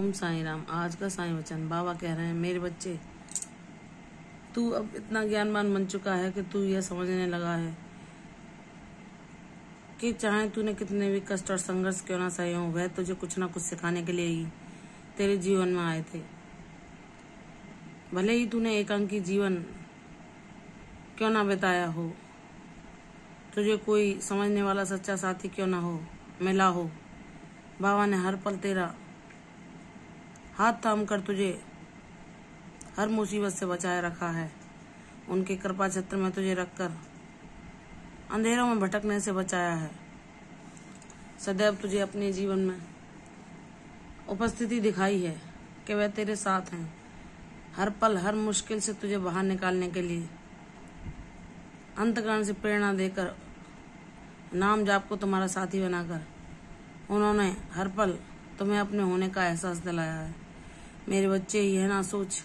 ओम साईं राम। आज का साईं वचन बाबा कह रहे हैं, मेरे बच्चे, तू अब इतना ज्ञानवान बन चुका है कि तू यह समझने लगा है कि चाहे तूने कितने भी कष्ट और संघर्ष क्यों ना सहे हो, वह तुझे कुछ ना कुछ सिखाने के लिए ही तेरे जीवन में आए थे। भले ही तूने एकांकी जीवन क्यों ना बिताया हो, तुझे कोई समझने वाला सच्चा साथी क्यों ना हो मिला हो, बाबा ने हर पल तेरा हाथ थाम कर तुझे हर मुसीबत से बचाए रखा है। उनके कृपा छत्र में तुझे रखकर अंधेरों में भटकने से बचाया है। सदैव तुझे अपने जीवन में उपस्थिति दिखाई है कि वह तेरे साथ हैं। हर पल हर मुश्किल से तुझे बाहर निकालने के लिए अंतकरण से प्रेरणा देकर, नाम जाप को तुम्हारा साथी बनाकर उन्होंने हर पल तुम्हें अपने होने का एहसास दिलाया है। मेरे बच्चे, यह ना सोच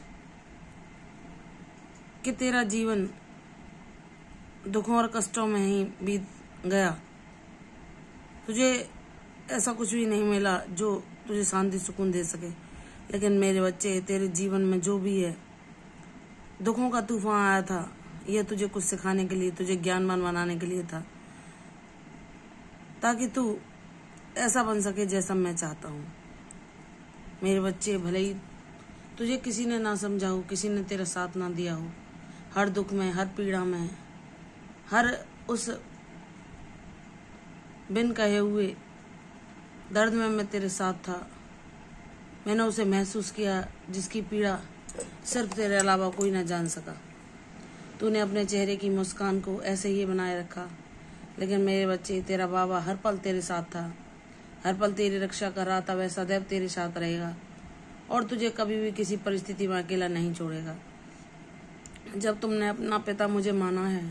कि तेरा जीवन दुखों और कष्टों में ही बीत गया। तुझे ऐसा कुछ भी नहीं मिला जो तुझे शांति सुकून दे सके। लेकिन मेरे बच्चे, तेरे जीवन में जो भी है, दुखों का तूफान आया था, यह तुझे कुछ सिखाने के लिए, तुझे ज्ञानवान बनाने के लिए था, ताकि तू ऐसा बन सके जैसा मैं चाहता हूँ। मेरे बच्चे, भले ही तुझे किसी ने ना समझा हो, किसी ने तेरा साथ ना दिया हो, हर दुख में, हर पीड़ा में, हर उस बिन कहे हुए दर्द में मैं तेरे साथ था। मैंने उसे महसूस किया जिसकी पीड़ा सिर्फ तेरे अलावा कोई ना जान सका। तूने अपने चेहरे की मुस्कान को ऐसे ही बनाए रखा। लेकिन मेरे बच्चे, तेरा बाबा हर पल तेरे साथ था, हर पल तेरी रक्षा कर रहा था। वह सदैव तेरे साथ रहेगा और तुझे कभी भी किसी परिस्थिति में अकेला नहीं छोड़ेगा। जब तुमने अपना पिता मुझे माना है,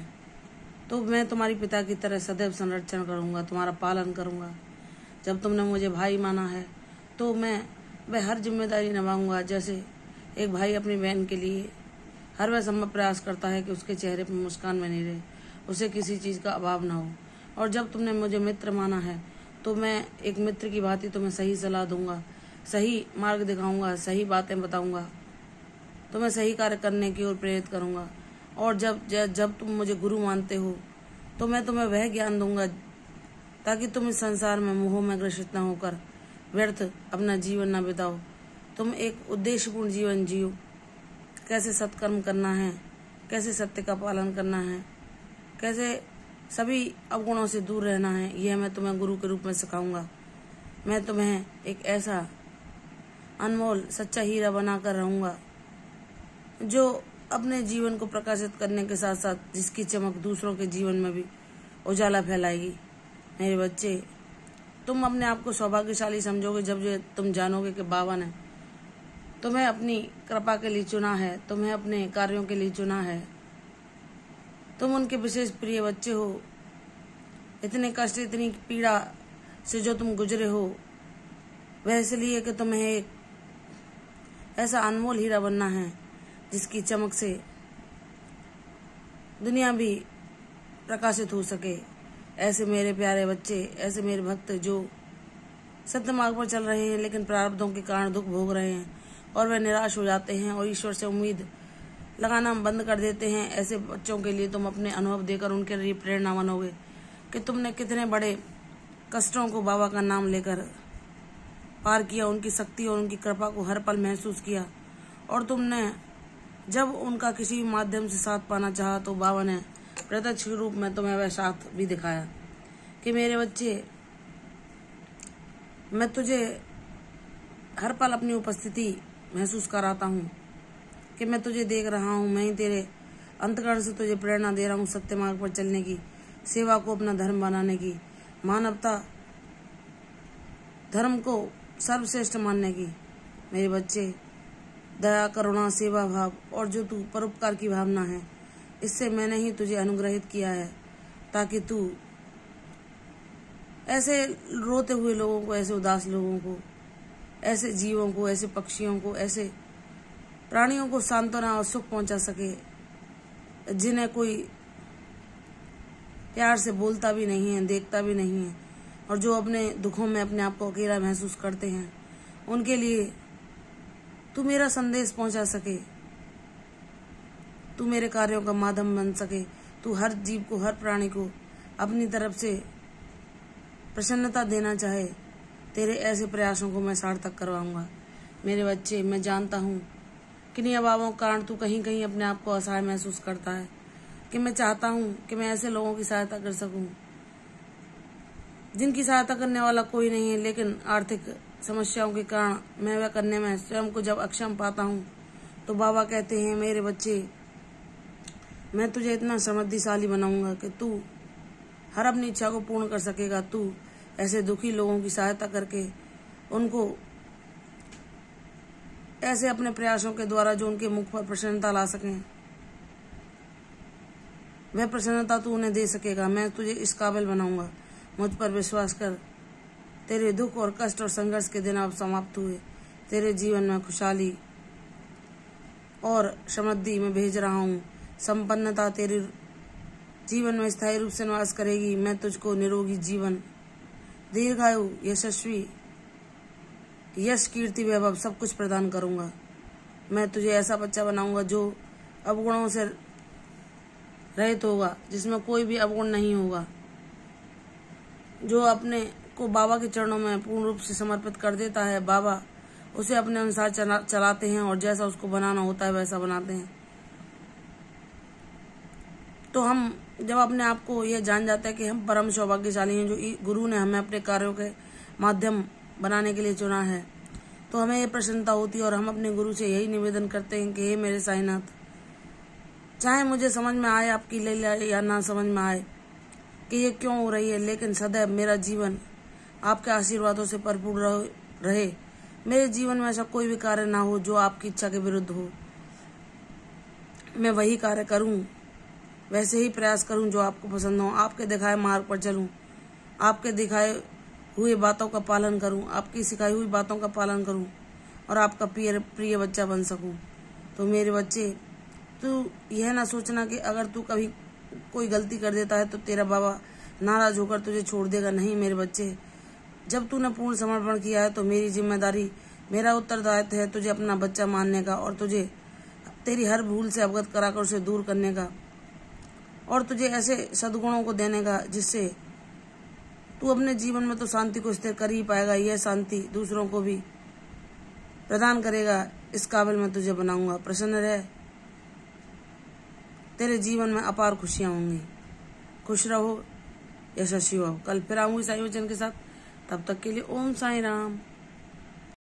तो मैं तुम्हारी पिता की तरह सदैव संरक्षण करूंगा, तुम्हारा पालन करूंगा। जब तुमने मुझे भाई माना है, तो मैं वह हर जिम्मेदारी निभाऊंगा जैसे एक भाई अपनी बहन के लिए हर वह संभव प्रयास करता है कि उसके चेहरे पर मुस्कान बनी रहे, उसे किसी चीज़ का अभाव ना हो। और जब तुमने मुझे मित्र माना है, तो मैं एक मित्र की भांति तुम्हें सही सलाह दूंगा, सही मार्ग दिखाऊंगा, सही बातें बताऊंगा, तुम्हें सही कार्य करने की ओर प्रेरित करूंगा। और जब तुम मुझे गुरु मानते हो, तो मैं तुम्हें वह ज्ञान दूंगा ताकि तुम इस संसार में मोह में ग्रसित न होकर व्यर्थ अपना जीवन न बिताओ। तुम एक उद्देश्यपूर्ण जीवन जियो। कैसे सत्कर्म करना है, कैसे सत्य का पालन करना है, कैसे सभी अवगुणों से दूर रहना है, यह मैं तुम्हें गुरु के रूप में सिखाऊंगा। मैं तुम्हें एक ऐसा अनमोल सच्चा हीरा बनाकर रहूंगा जो अपने जीवन को प्रकाशित करने के साथ साथ जिसकी चमक दूसरों के जीवन में भी उजाला फैलाएगी। मेरे बच्चे, तुम अपने आप को सौभाग्यशाली समझोगे जब तुम जानोगे कि बाबा ने तुम्हें अपनी कृपा के लिए चुना है, तुम्हें अपने कार्यों के लिए चुना है। तुम उनके विशेष प्रिय बच्चे हो। इतने कष्ट, इतनी पीड़ा से जो तुम गुजरे हो, वह इसलिए कि तुम्हें एक ऐसा अनमोल हीरा बनना है जिसकी चमक से दुनिया भी प्रकाशित हो सके। ऐसे मेरे प्यारे बच्चे, ऐसे मेरे भक्त जो सत्य मार्ग पर चल रहे हैं, लेकिन प्रारब्धों के कारण दुख भोग रहे हैं और वे निराश हो जाते हैं और ईश्वर से उम्मीद लगाना बंद कर देते हैं, ऐसे बच्चों के लिए तुम अपने अनुभव देकर उनके लिए प्रेरणा बनोगे कि तुमने कितने बड़े कष्टों को बाबा का नाम लेकर पार किया, उनकी शक्ति और उनकी कृपा को हर पल महसूस किया। और तुमने जब उनका किसी माध्यम से साथ पाना चाहा, तो बाबा ने प्रत्यक्ष रूप में तुम्हें वह साथ भी दिखाया कि मेरे बच्चे, मैं तुझे हर पल अपनी उपस्थिति महसूस कराता हूँ कि मैं तुझे देख रहा हूँ। मैं ही तेरे अंतकरण से तुझे प्रेरणा दे रहा हूँ सत्य मार्ग पर चलने की, सेवा को अपना धर्म बनाने की, मानवता धर्म को सर्वश्रेष्ठ मानने की। मेरे बच्चे, दया, करुणा, सेवा भाव और जो तू परोपकार की भावना है, इससे मैंने ही तुझे अनुग्रहित किया है ताकि तू ऐसे रोते हुए लोगों को, ऐसे उदास लोगों को, ऐसे जीवों को, ऐसे पक्षियों को, ऐसे प्राणियों को सांत्वना और सुख पहुंचा सके, जिन्हें कोई प्यार से बोलता भी नहीं है, देखता भी नहीं है, और जो अपने दुखों में अपने आप को अकेला महसूस करते हैं, उनके लिए तू मेरा संदेश पहुंचा सके, तू मेरे कार्यों का माध्यम बन सके, तू हर जीव को, हर प्राणी को अपनी तरफ से प्रसन्नता देना चाहे, तेरे ऐसे प्रयासों को मैं सार्थक करवाऊंगा। मेरे बच्चे, मैं जानता हूँ किन्हीं अभावों के कारण तू कहीं कहीं अपने आप को असहाय महसूस करता है, कि मैं चाहता हूँ कि मैं ऐसे लोगों की सहायता कर सकूं जिनकी सहायता करने वाला कोई नहीं है, लेकिन आर्थिक समस्याओं के कारण मैं वह करने में स्वयं को जब अक्षम पाता हूँ तो बाबा कहते हैं, मेरे बच्चे, मैं तुझे इतना समृद्धिशाली बनाऊंगा कि तू हर अपनी इच्छा को पूर्ण कर सकेगा। तू ऐसे दुखी लोगों की सहायता करके उनको ऐसे अपने प्रयासों के द्वारा जो उनके मुख पर प्रसन्नता ला सकें, वह प्रसन्नता तू उन्हें दे सकेगा। मैं तुझे इस काबिल बनाऊंगा। मुझ पर विश्वास कर। तेरे दुख और कष्ट और संघर्ष के दिन अब समाप्त हुए। तेरे जीवन में खुशहाली और समृद्धि में भेज रहा हूँ। संपन्नता तेरे जीवन में स्थायी रूप से निवास करेगी। मैं तुझको निरोगी जीवन, दीर्घायु, यशस्वी, यश, कीर्ति, वैभव सब कुछ प्रदान करूंगा। मैं तुझे ऐसा बच्चा बनाऊंगा जो अवगुणों से रहित होगा, जिसमें कोई भी अवगुण नहीं होगा, जो अपने को बाबा के चरणों में पूर्ण रूप से समर्पित कर देता है। बाबा उसे अपने अनुसार चलाते हैं और जैसा उसको बनाना होता है वैसा बनाते हैं। तो हम जब अपने आप को यह जान जाते हैं कि हम परम सौभाग्यशाली हैं, जो गुरु ने हमें अपने कार्यों के माध्यम बनाने के लिए चुना है, तो हमें ये प्रसन्नता होती है और हम अपने गुरु से यही निवेदन करते हैं कि हे मेरे साईनाथ, चाहे मुझे समझ में आए आपकी लीला या ना समझ में आए कि ये क्यों हो रही है, लेकिन सदैव मेरा जीवन आपके आशीर्वादों से भरपूर रहे। मेरे जीवन में ऐसा कोई भी कार्य ना हो जो आपकी इच्छा के विरुद्ध हो। मैं वही कार्य करूं, वैसे ही प्रयास करूं जो आपको पसंद हो। आपके दिखाए मार्ग पर चलूं, आपके दिखाए हुए बातों का पालन करूं, आपकी सिखाई हुई बातों का पालन करूं और आपका प्रिय बच्चा बन सकूं। तो मेरे बच्चे, तू यह ना सोचना कि अगर तू कभी कोई गलती कर देता है तो तेरा बाबा नाराज होकर तुझे छोड़ देगा। नहीं मेरे बच्चे, जब तूने पूर्ण समर्पण किया है तो मेरी जिम्मेदारी, मेरा उत्तरदायित्व है तुझे अपना बच्चा मानने का और तुझे तेरी हर भूल से अवगत कराकर उसे दूर करने का और तुझे ऐसे सद्गुणों को देने का जिससे तू अपने जीवन में तो शांति को स्थिर कर ही पाएगा। यह शांति दूसरों को भी प्रदान करेगा। इस काबिल मैं तुझे बनाऊंगा। प्रसन्न रह, तेरे जीवन में अपार खुशियां होंगी। खुश रहो, यशस्वी हो। कल फिर आऊंगी साईं वचन के साथ। तब तक के लिए ओम साईं राम।